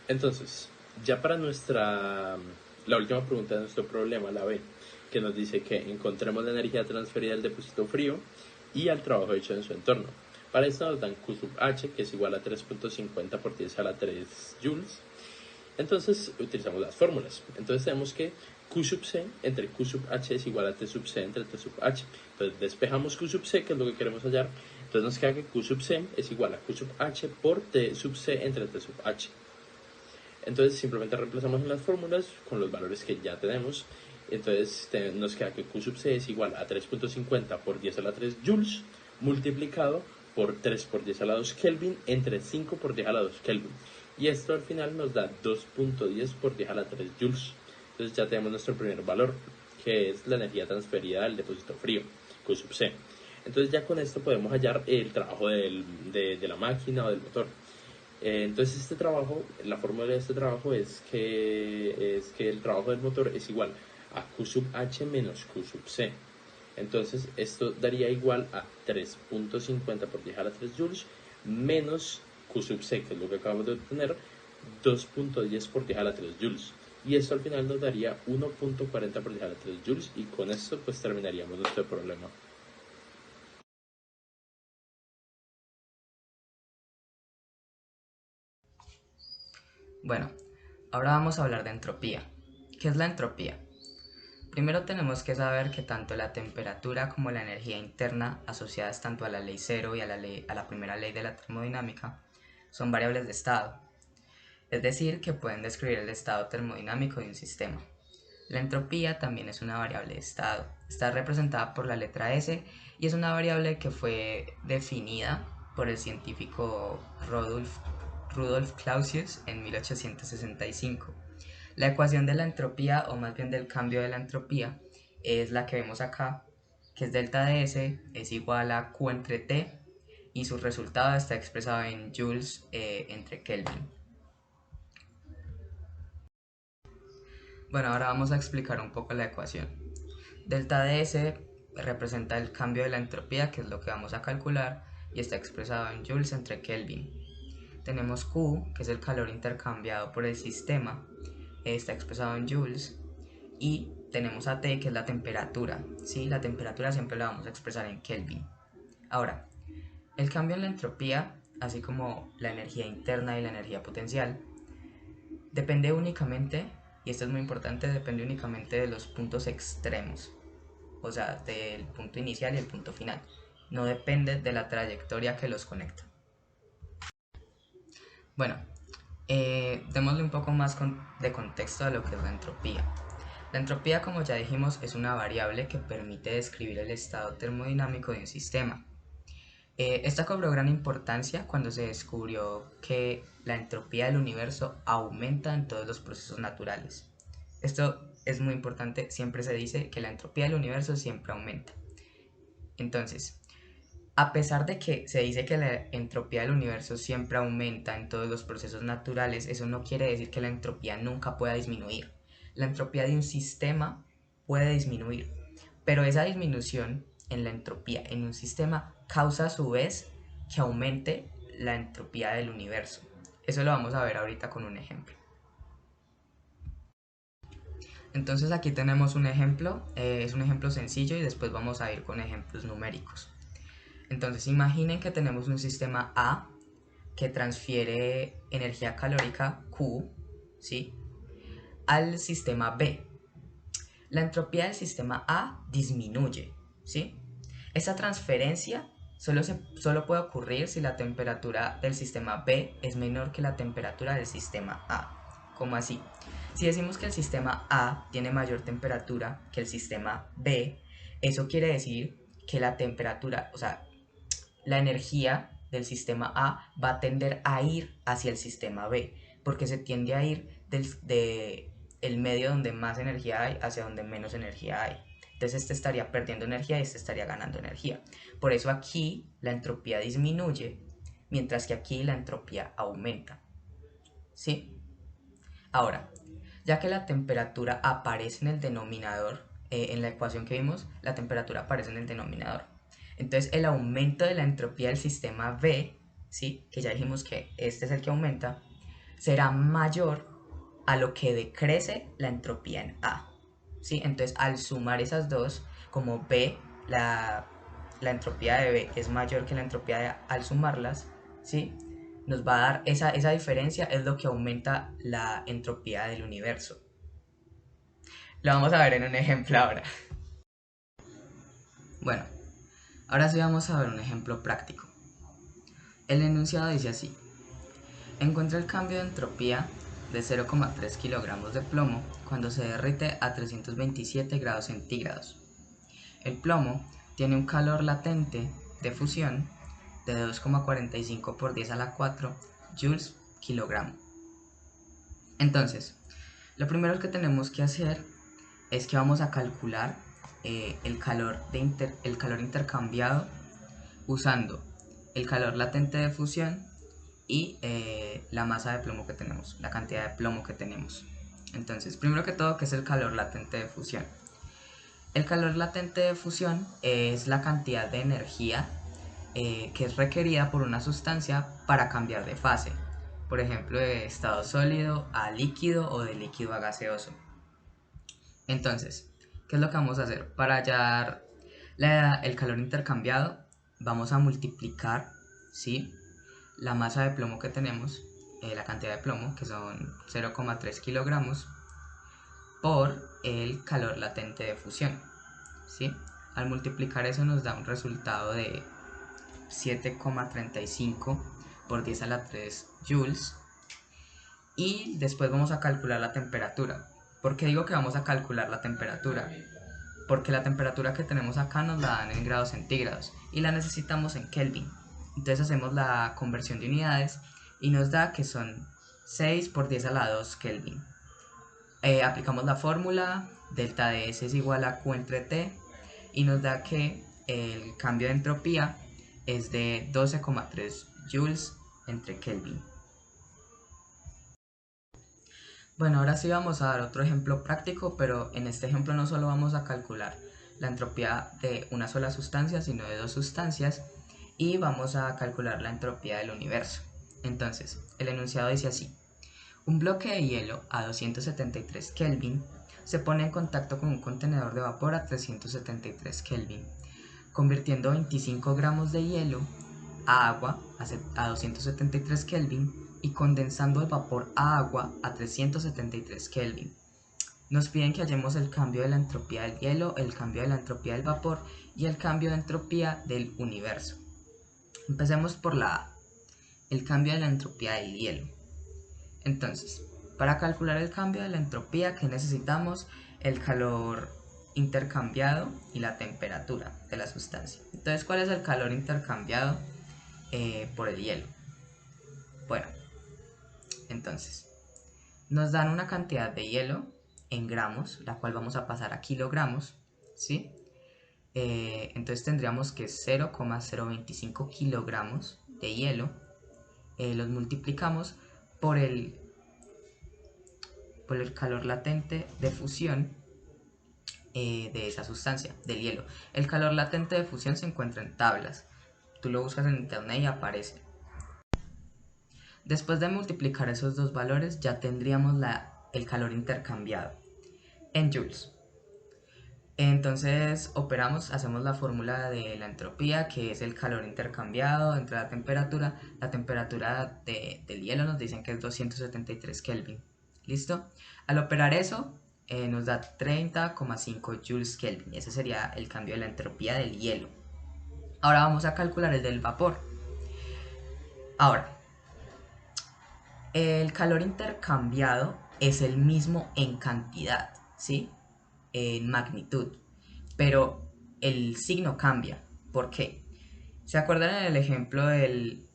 Entonces, ya para la última pregunta de nuestro problema, la B, que nos dice que encontremos la energía transferida al depósito frío y al trabajo hecho en su entorno. Para esto nos dan Q sub H, que es igual a 3.50 por 10 a la 3 joules. Entonces utilizamos las fórmulas. Entonces tenemos que Q sub C entre Q sub H es igual a T sub C entre T sub H. Entonces despejamos Q sub C, que es lo que queremos hallar. Entonces nos queda que Q sub C es igual a Q sub H por T sub C entre T sub H. Entonces simplemente reemplazamos en las fórmulas con los valores que ya tenemos. Entonces nos queda que Q sub C es igual a 3.50 por 10 a la 3 joules multiplicado por 3 por 10 a la 2 Kelvin entre 5 por 10 a la 2 Kelvin. Y esto al final nos da 2.10 por 10 a la 3 joules. Entonces ya tenemos nuestro primer valor, que es la energía transferida al depósito frío, Q sub C. Entonces ya con esto podemos hallar el trabajo de la máquina o del motor. Entonces la fórmula de este trabajo es que el trabajo del motor es igual a Q sub H menos Q sub C. Entonces esto daría igual a 3.50 por 10 a la 3 joules menos Q sub C, que es lo que acabamos de obtener, 2.10 por 10 a la 3 joules. Y esto al final nos daría 1.40 por 10 a la 3 joules, y con esto pues terminaríamos nuestro problema. Bueno, ahora vamos a hablar de entropía. ¿Qué es la entropía? Primero tenemos que saber que tanto la temperatura como la energía interna, asociadas tanto a la ley cero y a la primera ley de la termodinámica, son variables de estado. Es decir, que pueden describir el estado termodinámico de un sistema. La entropía también es una variable de estado. Está representada por la letra S y es una variable que fue definida por el científico Rudolf Clausius en 1865. La ecuación de la entropía, o más bien del cambio de la entropía, es la que vemos acá, que es delta de S es igual a Q entre T, y su resultado está expresado en joules entre Kelvin. Bueno, ahora vamos a explicar un poco la ecuación. Delta de S representa el cambio de la entropía, que es lo que vamos a calcular, y está expresado en joules entre Kelvin. Tenemos Q, que es el calor intercambiado por el sistema, está expresado en joules, y tenemos a T, que es la temperatura. ¿Sí? La temperatura siempre la vamos a expresar en Kelvin. Ahora, el cambio en la entropía, así como la energía interna y la energía potencial, depende únicamente, y esto es muy importante, depende únicamente de los puntos extremos, o sea, del punto inicial y el punto final. No depende de la trayectoria que los conecta. Bueno, démosle un poco más de contexto a lo que es la entropía. La entropía, como ya dijimos, es una variable que permite describir el estado termodinámico de un sistema. Esta cobró gran importancia cuando se descubrió que la entropía del universo aumenta en todos los procesos naturales. Esto es muy importante, siempre se dice que la entropía del universo siempre aumenta. Entonces, a pesar de que se dice que la entropía del universo siempre aumenta en todos los procesos naturales, eso no quiere decir que la entropía nunca pueda disminuir. La entropía de un sistema puede disminuir, pero esa disminución en la entropía en un sistema causa a su vez que aumente la entropía del universo. Eso lo vamos a ver ahorita con un ejemplo. Entonces aquí tenemos un ejemplo, es un ejemplo sencillo y después vamos a ir con ejemplos numéricos. Entonces imaginen que tenemos un sistema A que transfiere energía calórica Q, ¿sí?, al sistema B. La entropía del sistema A disminuye, ¿sí? Esta transferencia solo puede ocurrir si la temperatura del sistema B es menor que la temperatura del sistema A. ¿Cómo así? Si decimos que el sistema A tiene mayor temperatura que el sistema B, eso quiere decir que la temperatura, o sea, la energía del sistema A va a tender a ir hacia el sistema B, porque se tiende a ir del medio donde más energía hay hacia donde menos energía hay. Entonces este estaría perdiendo energía y este estaría ganando energía. Por eso aquí la entropía disminuye, mientras que aquí la entropía aumenta. ¿Sí? Ahora, ya que la temperatura aparece en el denominador, en la ecuación que vimos, la temperatura aparece en el denominador. Entonces el aumento de la entropía del sistema B, ¿sí?, que ya dijimos que este es el que aumenta, será mayor a lo que decrece la entropía en A. ¿Sí? Entonces al sumar esas dos, como B, la entropía de B es mayor que la entropía de A, al sumarlas, ¿sí?, nos va a dar esa diferencia, es lo que aumenta la entropía del universo. Lo vamos a ver en un ejemplo ahora. Bueno, ahora sí vamos a ver un ejemplo práctico. El enunciado dice así: encuentra el cambio de entropía de 0,3 kilogramos de plomo cuando se derrite a 327 grados centígrados. El plomo tiene un calor latente de fusión de 2,45 por 10 a la 4 joules kilogramo. Entonces, lo primero que tenemos que hacer es que vamos a calcular el calor intercambiado usando el calor latente de fusión y la masa de plomo que tenemos, la cantidad de plomo que tenemos. Entonces, primero que todo, ¿qué es el calor latente de fusión? El calor latente de fusión es la cantidad de energía que es requerida por una sustancia para cambiar de fase, por ejemplo, de estado sólido a líquido o de líquido a gaseoso. Entonces, ¿qué es lo que vamos a hacer? Para hallar el calor intercambiado, vamos a multiplicar, ¿sí?, la masa de plomo que tenemos, la cantidad de plomo, que son 0,3 kilogramos, por el calor latente de fusión, ¿sí? Al multiplicar eso nos da un resultado de 7,35 por 10 a la 3 joules. Y después vamos a calcular la temperatura. ¿Por qué digo que vamos a calcular la temperatura? Porque la temperatura que tenemos acá nos la dan en grados centígrados y la necesitamos en Kelvin. Entonces hacemos la conversión de unidades y nos da que son 6 por 10 a la 2 Kelvin. Aplicamos la fórmula, delta de S es igual a Q entre T, y nos da que el cambio de entropía es de 12,3 joules entre Kelvin. Bueno, ahora sí vamos a dar otro ejemplo práctico, pero en este ejemplo no solo vamos a calcular la entropía de una sola sustancia, sino de dos sustancias, y vamos a calcular la entropía del universo. Entonces, el enunciado dice así: un bloque de hielo a 273 Kelvin se pone en contacto con un contenedor de vapor a 373 Kelvin, convirtiendo 25 gramos de hielo a agua a 273 Kelvin y condensando el vapor a agua a 373 Kelvin. Nos piden que hallemos el cambio de la entropía del hielo, el cambio de la entropía del vapor y el cambio de entropía del universo. Empecemos por la A, el cambio de la entropía del hielo. Entonces, para calcular el cambio de la entropía, ¿qué necesitamos? El calor intercambiado y la temperatura de la sustancia. Entonces, ¿cuál es el calor intercambiado por el hielo? Bueno, entonces, nos dan una cantidad de hielo en gramos, la cual vamos a pasar a kilogramos, ¿sí? Entonces tendríamos que 0,025 kilogramos de hielo, los multiplicamos por el calor latente de fusión de esa sustancia, del hielo. El calor latente de fusión se encuentra en tablas. Tú lo buscas en internet y aparece. Después de multiplicar esos dos valores, ya tendríamos el calor intercambiado en joules. Entonces operamos, hacemos la fórmula de la entropía, que es el calor intercambiado entre la temperatura. La temperatura del hielo nos dicen que es 273 Kelvin. ¿Listo? Al operar eso, nos da 30,5 joules Kelvin. Ese sería el cambio de la entropía del hielo. Ahora vamos a calcular el del vapor. Ahora, el calor intercambiado es el mismo en cantidad, ¿sí?, en magnitud, pero el signo cambia. ¿Por qué? ¿Se acuerdan en el ejemplo del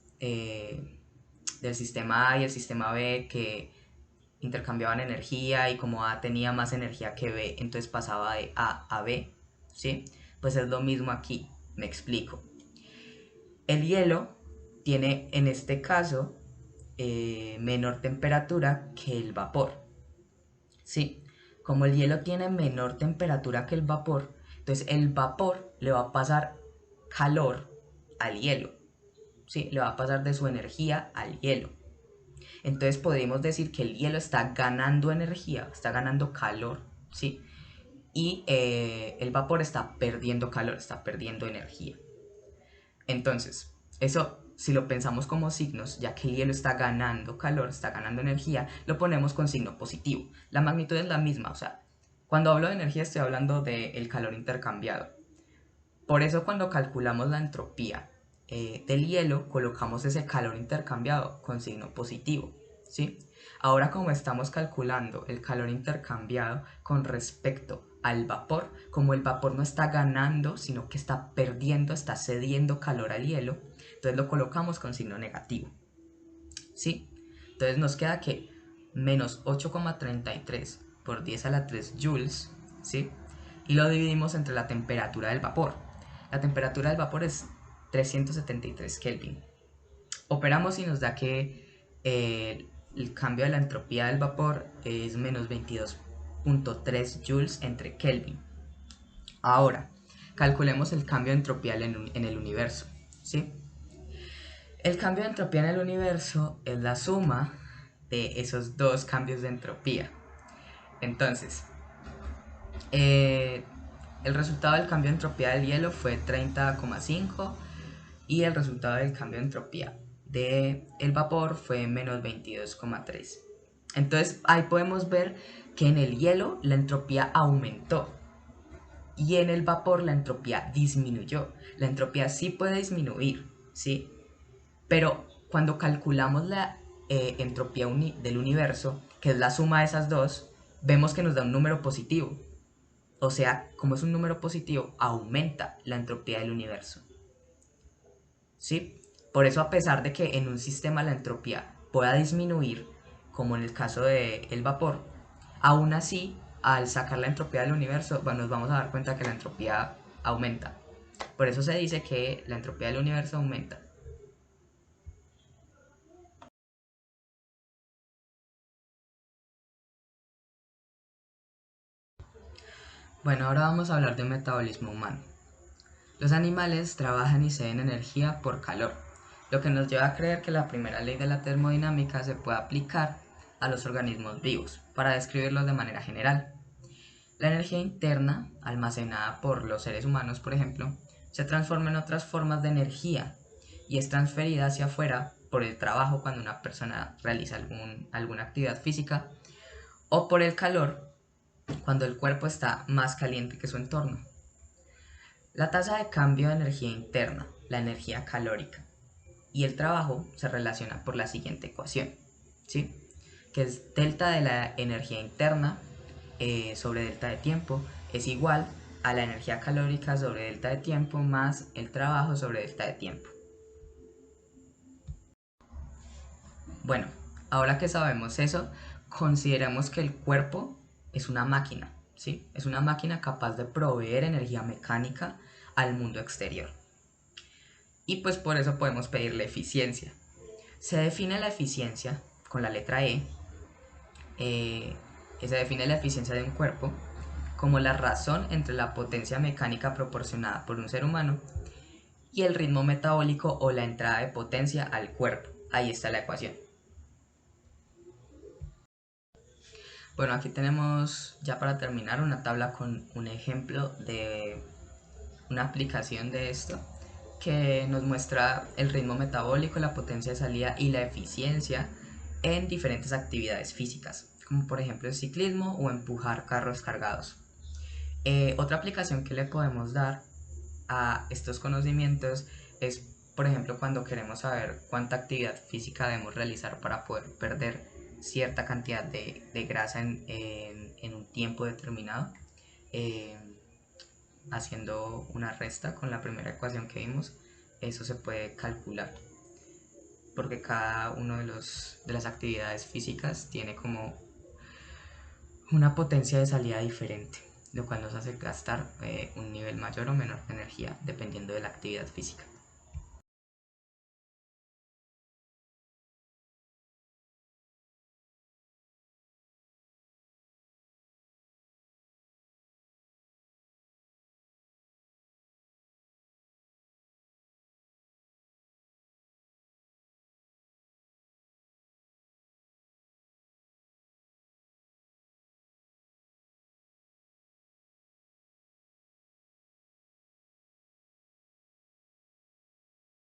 sistema A y el sistema B, que intercambiaban energía y como A tenía más energía que B, entonces pasaba de A a B? ¿Sí? Pues es lo mismo aquí, me explico. El hielo tiene en este caso menor temperatura que el vapor, ¿sí? Como el hielo tiene menor temperatura que el vapor, entonces el vapor le va a pasar calor al hielo, ¿sí? Le va a pasar de su energía al hielo. Entonces podemos decir que el hielo está ganando energía, está ganando calor, ¿sí? Y el vapor está perdiendo calor, está perdiendo energía. Entonces, eso, si lo pensamos como signos, ya que el hielo está ganando calor, está ganando energía, lo ponemos con signo positivo. La magnitud es la misma, o sea, cuando hablo de energía estoy hablando del calor intercambiado. Por eso cuando calculamos la entropía del hielo, colocamos ese calor intercambiado con signo positivo, ¿sí? Ahora, como estamos calculando el calor intercambiado con respecto al vapor, como el vapor no está ganando, sino que está perdiendo, está cediendo calor al hielo, entonces lo colocamos con signo negativo, ¿sí? Entonces nos queda que menos 8,33 por 10 a la 3 joules, ¿sí? Y lo dividimos entre la temperatura del vapor. La temperatura del vapor es 373 Kelvin. Operamos y nos da que el cambio de la entropía del vapor es menos 22.3 joules entre Kelvin. Ahora, calculemos el cambio de entropía en el universo, ¿sí? El cambio de entropía en el universo es la suma de esos dos cambios de entropía. Entonces, el resultado del cambio de entropía del hielo fue 30,5 y el resultado del cambio de entropía del vapor fue menos 22,3. Entonces ahí podemos ver que en el hielo la entropía aumentó y en el vapor la entropía disminuyó. La entropía sí puede disminuir, ¿sí? Pero cuando calculamos la entropía del universo, que es la suma de esas dos, vemos que nos da un número positivo. O sea, como es un número positivo, aumenta la entropía del universo. ¿Sí? Por eso, a pesar de que en un sistema la entropía pueda disminuir, como en el caso del vapor, aún así, al sacar la entropía del universo, nos vamos a dar cuenta que la entropía aumenta. Por eso se dice que la entropía del universo aumenta. Bueno, ahora vamos a hablar de metabolismo humano. Los animales trabajan y se den energía por calor, lo que nos lleva a creer que la primera ley de la termodinámica se puede aplicar a los organismos vivos, para describirlos de manera general. La energía interna, almacenada por los seres humanos, por ejemplo, se transforma en otras formas de energía y es transferida hacia afuera por el trabajo cuando una persona realiza alguna actividad física o por el calor cuando el cuerpo está más caliente que su entorno. La tasa de cambio de energía interna, la energía calórica, y el trabajo se relaciona por la siguiente ecuación, ¿sí? Que es delta de la energía interna sobre delta de tiempo es igual a la energía calórica sobre delta de tiempo más el trabajo sobre delta de tiempo. Bueno, ahora que sabemos eso, consideramos que el cuerpo es una máquina, ¿sí? Es una máquina capaz de proveer energía mecánica al mundo exterior. Y pues por eso podemos pedirle eficiencia. Se define la eficiencia con la letra E, que se define la eficiencia de un cuerpo como la razón entre la potencia mecánica proporcionada por un ser humano y el ritmo metabólico o la entrada de potencia al cuerpo. Ahí está la ecuación. Bueno, aquí tenemos ya para terminar una tabla con un ejemplo de una aplicación de esto que nos muestra el ritmo metabólico, la potencia de salida y la eficiencia en diferentes actividades físicas, como por ejemplo el ciclismo o empujar carros cargados. Otra aplicación que le podemos dar a estos conocimientos es, por ejemplo, cuando queremos saber cuánta actividad física debemos realizar para poder perder cierta cantidad de grasa en un tiempo determinado, eh, haciendo una resta con la primera ecuación que vimos. Eso se puede calcular porque cada uno de las actividades físicas tiene como una potencia de salida diferente, lo cual nos hace gastar un nivel mayor o menor de energía dependiendo de la actividad física.